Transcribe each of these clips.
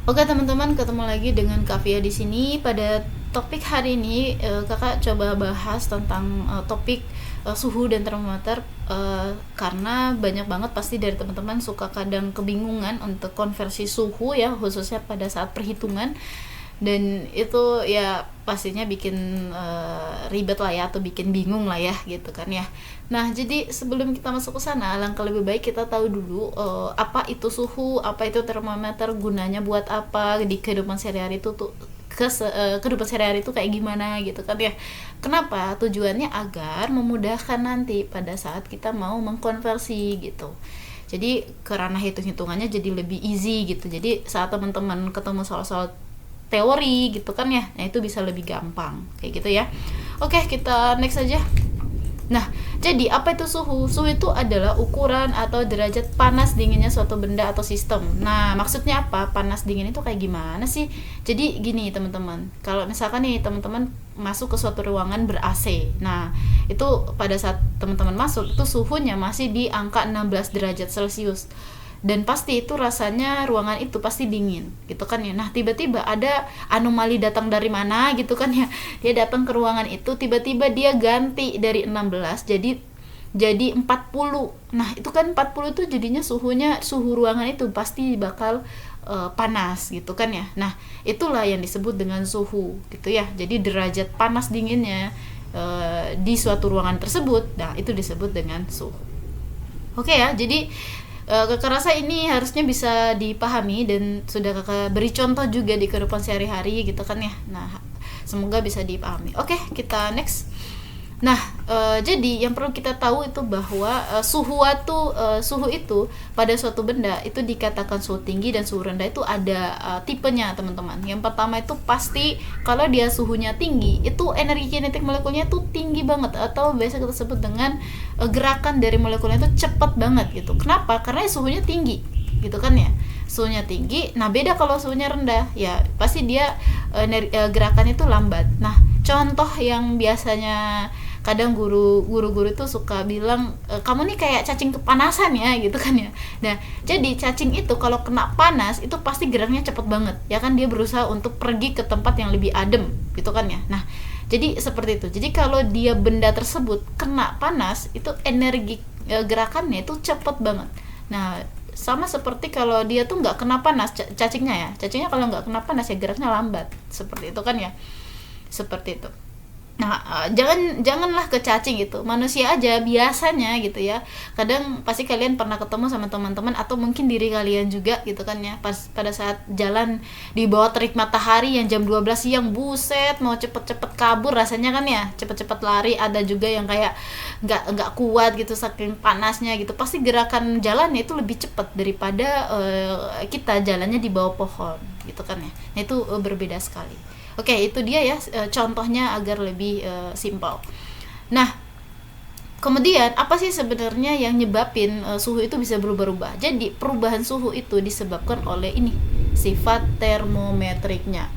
Oke teman-teman, ketemu lagi dengan Kavia di sini. Pada topik hari ini, kakak coba bahas tentang topik suhu dan termometer, karena banyak banget pasti dari teman-teman suka kadang kebingungan untuk konversi suhu ya, khususnya pada saat perhitungan. Dan itu ya pastinya bikin ribet lah ya, atau bikin bingung lah ya gitu kan ya. Nah, jadi sebelum kita masuk ke sana, alangkah lebih baik kita tahu dulu apa itu suhu, apa itu termometer, gunanya buat apa di kehidupan sehari-hari itu tuh, kehidupan sehari-hari itu kayak gimana gitu kan ya. Kenapa? Tujuannya agar memudahkan nanti pada saat kita mau mengkonversi gitu. Jadi karena hitung-hitungannya jadi lebih easy gitu. Jadi saat teman-teman ketemu soal-soal teori gitu kan ya, nah itu bisa lebih gampang kayak gitu ya. Oke, kita next aja. Nah, jadi apa itu suhu? Suhu itu adalah ukuran atau derajat panas dinginnya suatu benda atau sistem. Nah, maksudnya apa? Panas dingin itu kayak gimana sih? Jadi gini teman-teman, kalau misalkan nih teman-teman masuk ke suatu ruangan ber-AC. Nah, itu pada saat teman-teman masuk itu suhunya masih di angka 16 derajat Celcius. Dan pasti itu rasanya ruangan itu pasti dingin gitu kan ya. Nah, tiba-tiba ada anomali datang dari mana gitu kan ya, dia datang ke ruangan itu, tiba-tiba dia ganti dari 16 jadi 40. Nah, itu kan 40 itu jadinya suhu ruangan itu pasti bakal panas gitu kan ya. Nah, itulah yang disebut dengan suhu gitu ya. Jadi derajat panas dinginnya di suatu ruangan tersebut, nah itu disebut dengan suhu. Oke ya, jadi kakak rasa ini harusnya bisa dipahami dan sudah kakak beri contoh juga di kehidupan sehari-hari gitu kan ya. Nah, semoga bisa dipahami. Oke, kita next. Nah, jadi yang perlu kita tahu itu bahwa suhu itu pada suatu benda itu dikatakan suhu tinggi dan suhu rendah itu ada tipenya teman-teman. Yang pertama itu pasti kalau dia suhunya tinggi itu energi kinetik molekulnya itu tinggi banget, atau biasa kita sebut dengan gerakan dari molekulnya itu cepat banget gitu. Kenapa? Karena suhunya tinggi gitu kan ya. Suhunya tinggi. Nah, beda kalau suhunya rendah ya pasti dia gerakan itu lambat. Nah, contoh yang biasanya kadang guru-guru itu suka bilang, kamu nih kayak cacing kepanasan ya gitu kan ya. Nah, jadi cacing itu kalau kena panas itu pasti geraknya cepet banget ya kan, dia berusaha untuk pergi ke tempat yang lebih adem gitu kan ya. Nah, jadi seperti itu. Jadi kalau dia benda tersebut kena panas itu energi gerakannya itu cepet banget. Nah, sama seperti kalau dia tuh nggak kena panas, cacingnya kalau nggak kena panas ya geraknya lambat seperti itu kan ya, seperti itu. Nah, janganlah ke cacing gitu, manusia aja biasanya gitu ya. Kadang pasti kalian pernah ketemu sama teman-teman atau mungkin diri kalian juga gitu kan ya, pas pada saat jalan di bawah terik matahari yang jam 12 siang, buset mau cepet-cepet kabur rasanya kan ya, cepet-cepet lari. Ada juga yang kayak nggak kuat gitu saking panasnya gitu, pasti gerakan jalannya itu lebih cepat daripada kita jalannya di bawah pohon gitu kan ya. Nah, itu berbeda sekali. Oke, itu dia ya contohnya agar lebih simpel. Nah, kemudian apa sih sebenarnya yang nyebabin suhu itu bisa berubah-ubah? Jadi perubahan suhu itu disebabkan oleh ini, sifat termometriknya.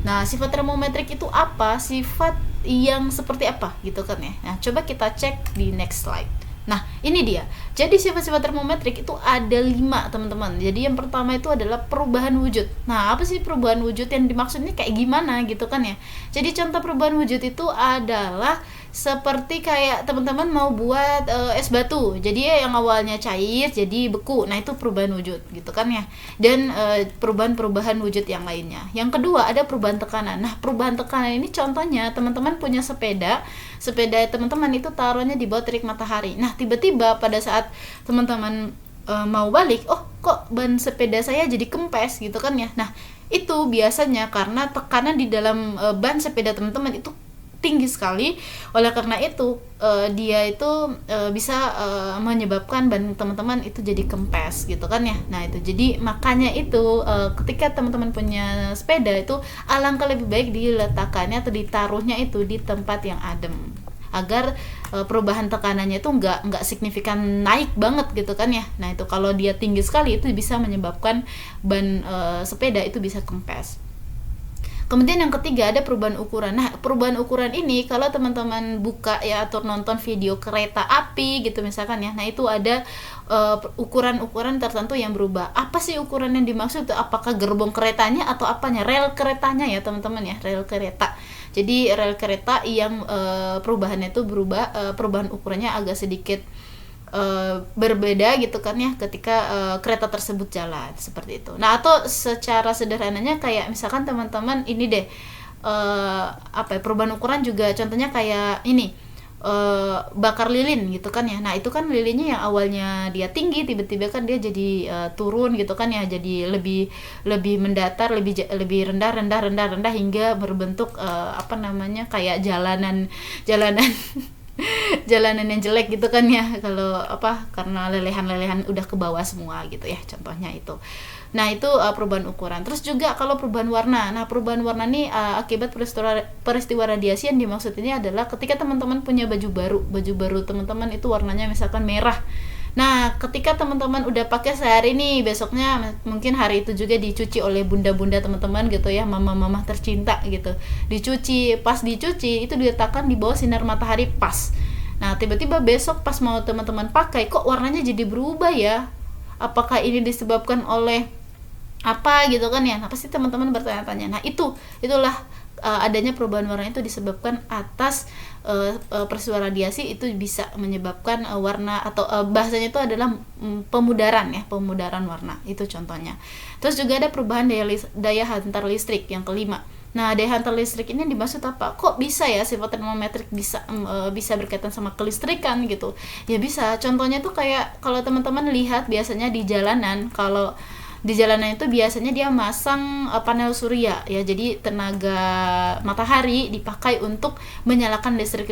Nah, sifat termometrik itu apa? Sifat yang seperti apa gitu kan ya. Nah, coba kita cek di next slide. Nah, ini dia. Jadi sifat-sifat termometrik itu ada 5 teman-teman. Jadi yang pertama itu adalah perubahan wujud. Nah, apa sih perubahan wujud yang dimaksudnya kayak gimana gitu kan ya. Jadi contoh perubahan wujud itu adalah seperti kayak teman-teman mau buat es batu. Jadi yang awalnya cair jadi beku. Nah, itu perubahan wujud gitu kan ya. Dan perubahan-perubahan wujud yang lainnya. Yang kedua ada perubahan tekanan. Nah, perubahan tekanan ini contohnya teman-teman punya sepeda teman-teman itu taruhnya di bawah terik matahari. Nah, tiba-tiba pada saat teman-teman mau balik, oh kok ban sepeda saya jadi kempes gitu kan ya. Nah, itu biasanya karena tekanan di dalam ban sepeda teman-teman itu tinggi sekali. Oleh karena itu dia itu bisa menyebabkan ban teman-teman itu jadi kempes gitu kan ya. Nah, itu jadi makanya itu ketika teman-teman punya sepeda itu alangkah lebih baik diletakkannya atau ditaruhnya itu di tempat yang adem, agar perubahan tekanannya itu nggak signifikan naik banget gitu kan ya. Nah, itu kalau dia tinggi sekali itu bisa menyebabkan ban sepeda itu bisa kempes. Kemudian yang ketiga ada perubahan ukuran. Nah, perubahan ukuran ini kalau teman-teman buka ya atau nonton video kereta api gitu misalkan ya. Nah, itu ada ukuran-ukuran tertentu yang berubah. Apa sih ukuran yang dimaksud? Apakah gerbong keretanya atau apanya? Rel keretanya ya, teman-teman ya, rel kereta. Jadi rel kereta yang perubahannya itu berubah, perubahan ukurannya agak sedikit berbeda gitu kan ya ketika kereta tersebut jalan seperti itu. Nah, atau secara sederhananya kayak misalkan teman-teman ini deh apa ya, perubahan ukuran juga contohnya kayak ini bakar lilin gitu kan ya. Nah, itu kan lilinnya yang awalnya dia tinggi tiba-tiba kan dia jadi turun gitu kan ya, jadi lebih mendatar, lebih rendah hingga berbentuk apa namanya kayak jalanan jalanan yang jelek gitu kan ya, kalau apa karena lelehan udah ke bawah semua gitu ya, contohnya itu. Nah, itu perubahan ukuran. Terus juga kalau perubahan warna. Nah, perubahan warna ini akibat peristiwa radiasi. Yang dimaksud ini adalah ketika teman-teman punya baju baru teman-teman itu warnanya misalkan merah. Nah, ketika teman-teman udah pakai sehari nih, besoknya mungkin hari itu juga dicuci oleh bunda-bunda teman-teman gitu ya, mama-mama tercinta gitu. Dicuci, pas dicuci itu diletakkan di bawah sinar matahari pas. Nah, tiba-tiba besok pas mau teman-teman pakai, kok warnanya jadi berubah ya? Apakah ini disebabkan oleh apa gitu kan ya? Nah, pasti teman-teman bertanya-tanya. Nah, itulah adanya perubahan warna itu disebabkan atas peristiwa radiasi. Itu bisa menyebabkan warna atau bahasanya itu adalah pemudaran ya, pemudaran warna itu contohnya. Terus juga ada perubahan daya hantar listrik yang kelima. Nah, daya hantar listrik ini dimaksud apa? Kok bisa ya sifat termometrik bisa berkaitan sama kelistrikan gitu? Ya bisa. Contohnya tuh kayak kalau teman-teman lihat biasanya di jalanan, kalau di jalanan itu biasanya dia masang panel surya ya, jadi tenaga matahari dipakai untuk menyalakan listrik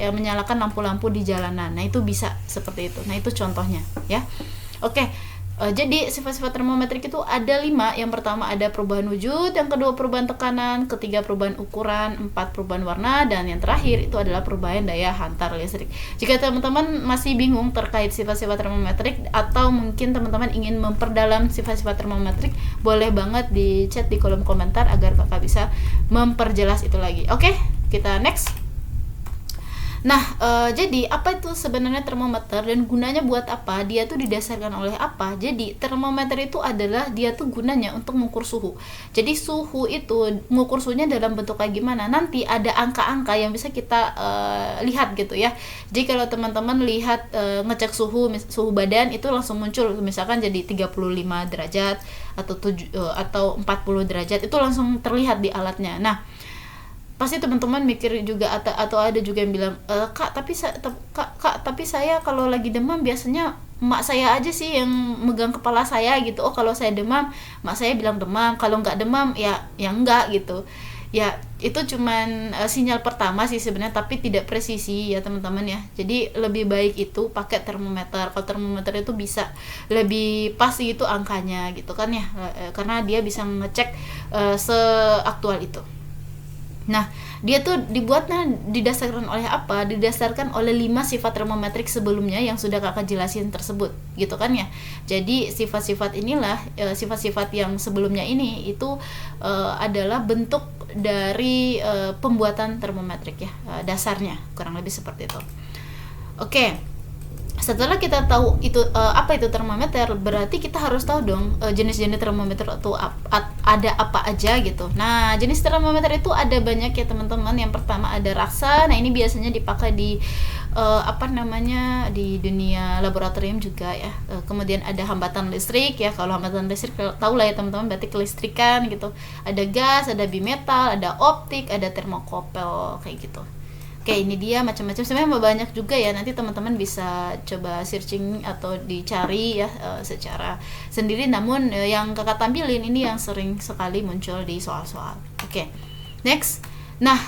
menyalakan lampu-lampu di jalanan. Nah, itu bisa seperti itu. Nah, itu contohnya ya. Oke. Jadi sifat-sifat termometrik itu ada 5. Yang pertama ada perubahan wujud, yang kedua perubahan tekanan, ketiga perubahan ukuran, 4 perubahan warna, dan yang terakhir itu adalah perubahan daya hantar listrik. Jika teman-teman masih bingung terkait sifat-sifat termometrik atau mungkin teman-teman ingin memperdalam sifat-sifat termometrik, boleh banget di chat di kolom komentar agar kakak bisa memperjelas itu lagi. Oke, kita next. Nah, jadi apa itu sebenarnya termometer dan gunanya buat apa? Dia tuh didasarkan oleh apa? Jadi termometer itu adalah dia tuh gunanya untuk mengukur suhu. Jadi suhu itu mengukur suhunya dalam bentuk kayak gimana? Nanti ada angka-angka yang bisa kita lihat gitu ya. Jadi kalau teman-teman lihat ngecek suhu badan itu langsung muncul misalkan jadi 35 derajat atau 40 derajat, itu langsung terlihat di alatnya. Nah, pasti teman-teman mikir juga atau ada juga yang bilang kak tapi saya kalau lagi demam biasanya emak saya aja sih yang megang kepala saya gitu. Oh, kalau saya demam emak saya bilang demam, kalau nggak demam ya enggak gitu ya. Itu cuman sinyal pertama sih sebenarnya, tapi tidak presisi ya teman-teman ya. Jadi lebih baik itu pakai termometer. Kalau termometer itu bisa lebih pasti itu angkanya gitu kan ya, karena dia bisa ngecek seaktual itu. Nah, dia tuh dibuatnya didasarkan oleh apa? Didasarkan oleh 5 sifat termometrik sebelumnya yang sudah kakak jelasin tersebut, gitu kan ya. Jadi sifat-sifat inilah, sifat-sifat yang sebelumnya ini itu adalah bentuk dari pembuatan termometrik ya, dasarnya kurang lebih seperti itu. Oke. Setelah kita tahu itu apa itu termometer, berarti kita harus tahu dong jenis-jenis termometer itu ada apa aja gitu. Nah, jenis termometer itu ada banyak ya teman-teman. Yang pertama ada raksa. Nah, ini biasanya dipakai di di dunia laboratorium juga ya. Kemudian ada hambatan listrik ya. Kalau hambatan listrik tahu lah ya teman-teman, berarti kelistrikan gitu. Ada gas, ada bimetal, ada optik, ada termokopel kayak gitu. Oke, ini dia macam-macam, sebenarnya banyak juga ya. Nanti teman-teman bisa coba searching atau dicari ya secara sendiri. Namun yang kakak tampilin ini yang sering sekali muncul di soal-soal. Oke, next. Nah,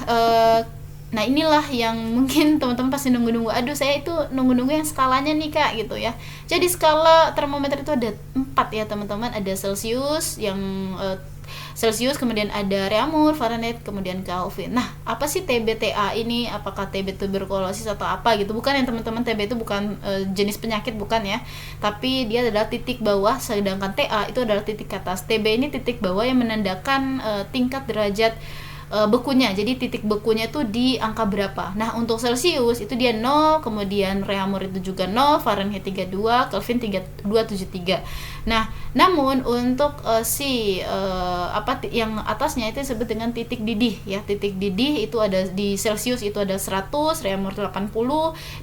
nah inilah yang mungkin teman-teman pasti nunggu-nunggu. Aduh, saya itu nunggu-nunggu yang skalanya nih kak gitu ya. Jadi skala termometer itu ada 4 ya teman-teman. Ada Celsius yang Celsius, kemudian ada Reaumur, Fahrenheit, kemudian Kelvin. Nah, apa sih TB-TA ini? Apakah TB tuberkulosis atau apa gitu? Bukan ya teman-teman, TB itu bukan jenis penyakit, bukan ya. Tapi dia adalah titik bawah, sedangkan TA itu adalah titik atas. TB ini titik bawah yang menandakan tingkat derajat bekunya. Jadi titik bekunya itu di angka berapa. Nah, untuk Celsius itu dia 0, kemudian Reaumur itu juga 0, Fahrenheit 32, Kelvin 273. Nah, namun untuk yang atasnya itu disebut dengan titik didih ya. Titik didih itu ada di Celsius itu ada 100, Reaumur 80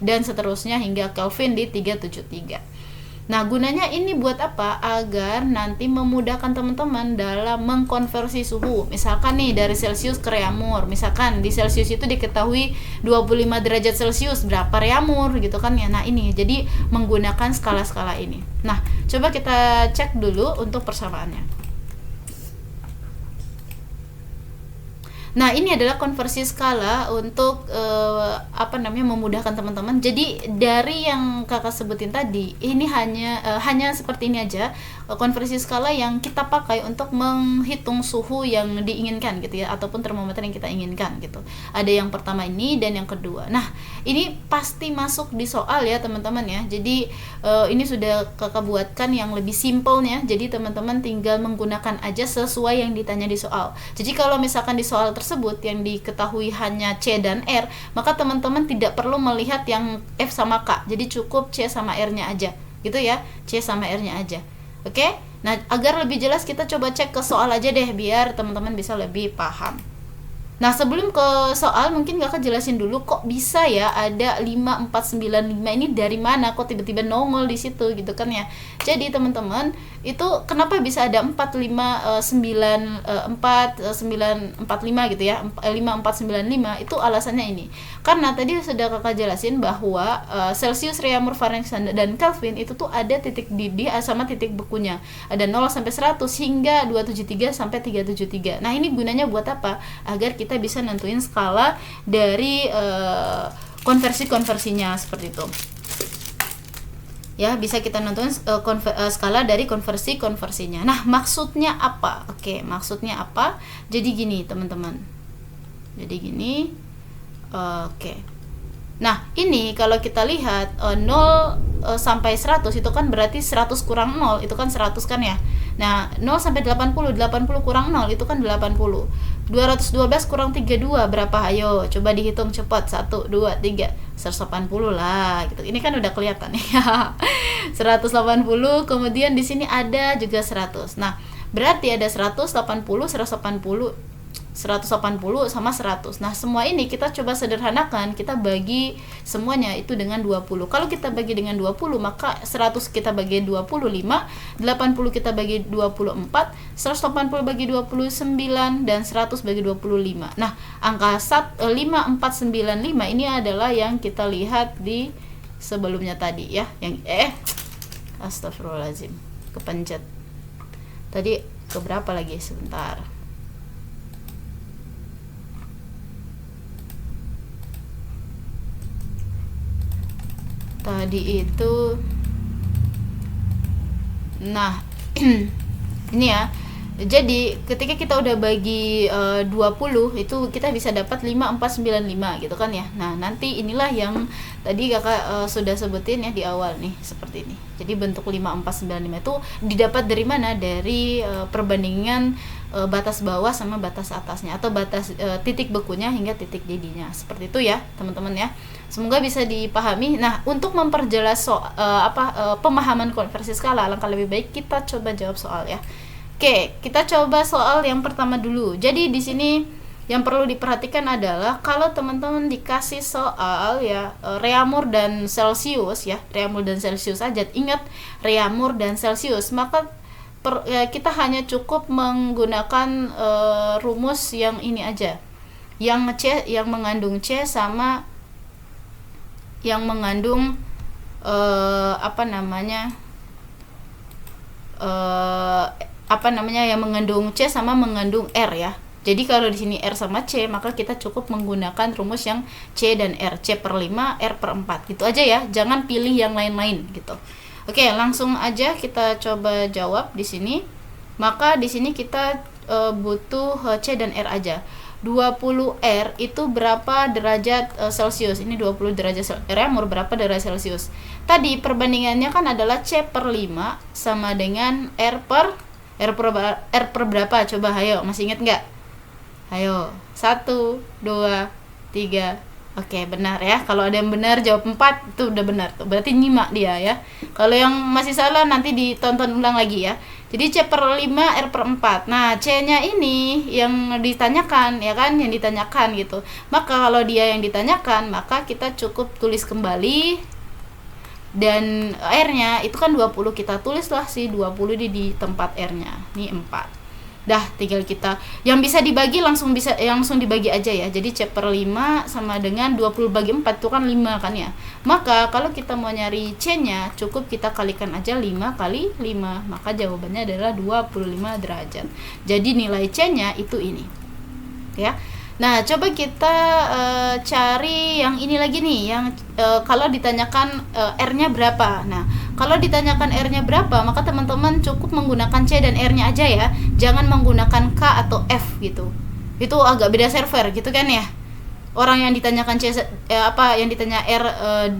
dan seterusnya hingga Kelvin di 373. Nah, gunanya ini buat apa? Agar nanti memudahkan teman-teman dalam mengkonversi suhu. Misalkan nih dari Celsius ke Reaumur. Misalkan di Celsius itu diketahui 25 derajat Celsius, berapa Reaumur gitu kan ya. Nah, ini jadi menggunakan skala-skala ini. Nah, coba kita cek dulu untuk persamaannya. Nah, ini adalah konversi skala untuk memudahkan teman-teman. Jadi dari yang kakak sebutin tadi, ini hanya seperti ini aja, konversi skala yang kita pakai untuk menghitung suhu yang diinginkan gitu ya, ataupun termometer yang kita inginkan gitu. Ada yang pertama ini dan yang kedua. Nah, ini pasti masuk di soal ya teman-teman ya. Jadi ini sudah kakak buatkan yang lebih simpelnya. Jadi teman-teman tinggal menggunakan aja sesuai yang ditanya di soal. Jadi kalau misalkan di soal tersebut yang diketahui hanya C dan R, maka teman-teman tidak perlu melihat yang F sama K. Jadi cukup C sama R-nya aja. Gitu ya. C sama R-nya aja. Oke? Nah, agar lebih jelas kita coba cek ke soal aja deh biar teman-teman bisa lebih paham. Nah, sebelum ke soal mungkin kakak jelasin dulu kok bisa ya ada 5495 ini dari mana, kok tiba-tiba nongol di situ gitu kan ya. Jadi teman-teman, itu kenapa bisa ada 4945 gitu ya, 5495 itu alasannya ini. Karena tadi sudah kakak jelasin bahwa Celsius, Reaumur, Fahrenheit dan Kelvin itu tuh ada titik didih sama titik bekunya. Ada 0 sampai 100 hingga 273 sampai 373. Nah, ini gunanya buat apa? Agar kita bisa nentuin skala dari konversi-konversinya seperti itu. Ya, bisa kita nentuin skala dari konversi-konversinya. Nah, maksudnya apa? Oke, maksudnya apa? Jadi gini, teman-teman. Jadi gini. Oke. Nah, ini kalau kita lihat 0 sampai 100 itu kan berarti 100 kurang 0 itu kan 100 kan ya. Nah, 0 sampai 80 kurang 0 itu kan 80. 212 kurang 32 berapa? Ayo, coba dihitung cepat. 1 2 3 180 lah gitu. Ini kan udah kelihatan ya. 180, kemudian di sini ada juga 100. Nah, berarti ada 180 sama 100. Nah, semua ini kita coba sederhanakan, kita bagi semuanya itu dengan 20. Kalau kita bagi dengan 20, maka 100 kita bagi 25, 80 kita bagi 24, 180 bagi 29, dan 100 bagi 25. Nah, angka 5495 ini adalah yang kita lihat di sebelumnya tadi ya, yang astagfirullahaladzim, kepencet. Tadi keberapa lagi? Sebentar. Tadi itu, nah ini ya. Jadi ketika kita udah bagi 20 itu kita bisa dapat 5495 gitu kan ya. Nah, nanti inilah yang tadi kakak sudah sebutin ya di awal nih, seperti ini. Jadi bentuk 5495 itu didapat dari mana? Dari perbandingan batas bawah sama batas atasnya, atau batas titik bekunya hingga titik didihnya. Seperti itu ya teman-teman ya. Semoga bisa dipahami. Nah, untuk memperjelas pemahaman konversi skala, alangkah lebih baik kita coba jawab soal ya. Oke, kita coba soal yang pertama dulu. Jadi di sini yang perlu diperhatikan adalah kalau teman-teman dikasih soal ya Reaumur dan Celsius ya, Reaumur dan Celsius aja. Ingat Reaumur dan Celsius, maka kita hanya cukup menggunakan rumus yang ini aja. Yang mengandung C sama yang mengandung yang mengandung C sama mengandung R ya. Jadi kalau di sini R sama C, maka kita cukup menggunakan rumus yang C dan R, C per 5, R per 4 gitu aja ya. Jangan pilih yang lain-lain gitu. Oke, langsung aja kita coba jawab di sini. Maka di sini kita butuh C dan R aja. 20 R itu berapa derajat Celcius? Ini 20 derajat Reaumur berapa derajat Celcius? Tadi perbandingannya kan adalah C per 5 sama dengan R per berapa? Coba ayo, masih ingat nggak? Ayo, 1, 2, 3. Oke, benar ya. Kalau ada yang benar jawab 4, itu udah benar tuh. Berarti nyimak dia ya. Kalau yang masih salah nanti ditonton ulang lagi ya. Jadi C per 5, R per 4. Nah, C-nya ini yang ditanyakan ya kan, yang ditanyakan gitu. Maka kalau dia yang ditanyakan, maka kita cukup tulis kembali. Dan R-nya itu kan 20, kita tulislah si 20 di tempat R-nya. Ini 4. Dah, tinggal kita yang bisa dibagi langsung dibagi aja ya. Jadi C per 5 sama dengan 20 bagi 4 itu kan 5 kan ya. Maka kalau kita mau nyari C-nya, cukup kita kalikan aja 5 kali 5. Maka jawabannya adalah 25 derajat. Jadi nilai C-nya itu ini. Ya. Nah, coba kita cari yang ini lagi nih, yang kalau ditanyakan R-nya berapa. Nah, kalau ditanyakan R-nya berapa, maka teman-teman cukup menggunakan C dan R-nya aja ya. Jangan menggunakan K atau F gitu. Itu agak beda server gitu kan ya. Orang yang ditanyakan C yang ditanya R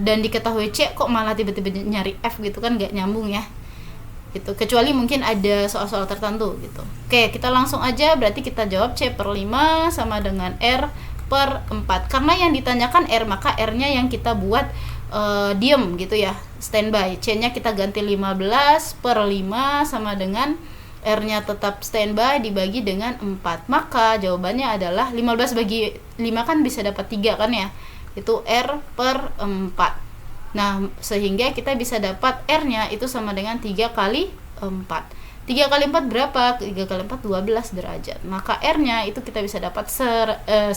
dan diketahui C, kok malah tiba-tiba nyari F gitu kan, nggak nyambung ya. Gitu, kecuali mungkin ada soal-soal tertentu gitu. Oke, kita langsung aja, berarti kita jawab C per 5 sama dengan R per 4. Karena yang ditanyakan R, maka R-nya yang kita buat diem gitu ya, standby. C-nya kita ganti 15 per 5 sama dengan R-nya tetap standby dibagi dengan 4. Maka jawabannya adalah 15 bagi 5 kan bisa dapat 3 kan ya. Itu R per 4. Nah, sehingga kita bisa dapat R-nya itu sama dengan 3 kali 4. 3 kali 4 berapa? 3 kali 4 12 derajat. Maka R-nya itu kita bisa dapat 120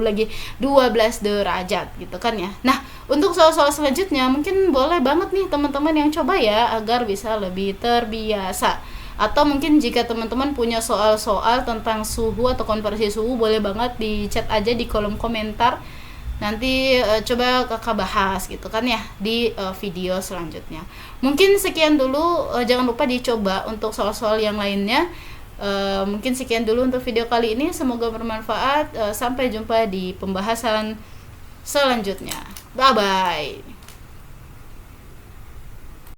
lagi 12 derajat gitu kan ya. Nah, untuk soal-soal selanjutnya mungkin boleh banget nih teman-teman yang coba ya agar bisa lebih terbiasa. Atau mungkin jika teman-teman punya soal-soal tentang suhu atau konversi suhu, boleh banget di chat aja di kolom komentar. Nanti coba kakak bahas gitu kan ya di video selanjutnya. Mungkin sekian dulu, jangan lupa dicoba untuk soal-soal yang lainnya. Mungkin sekian dulu untuk video kali ini, semoga bermanfaat. Sampai jumpa di pembahasan selanjutnya. Bye bye.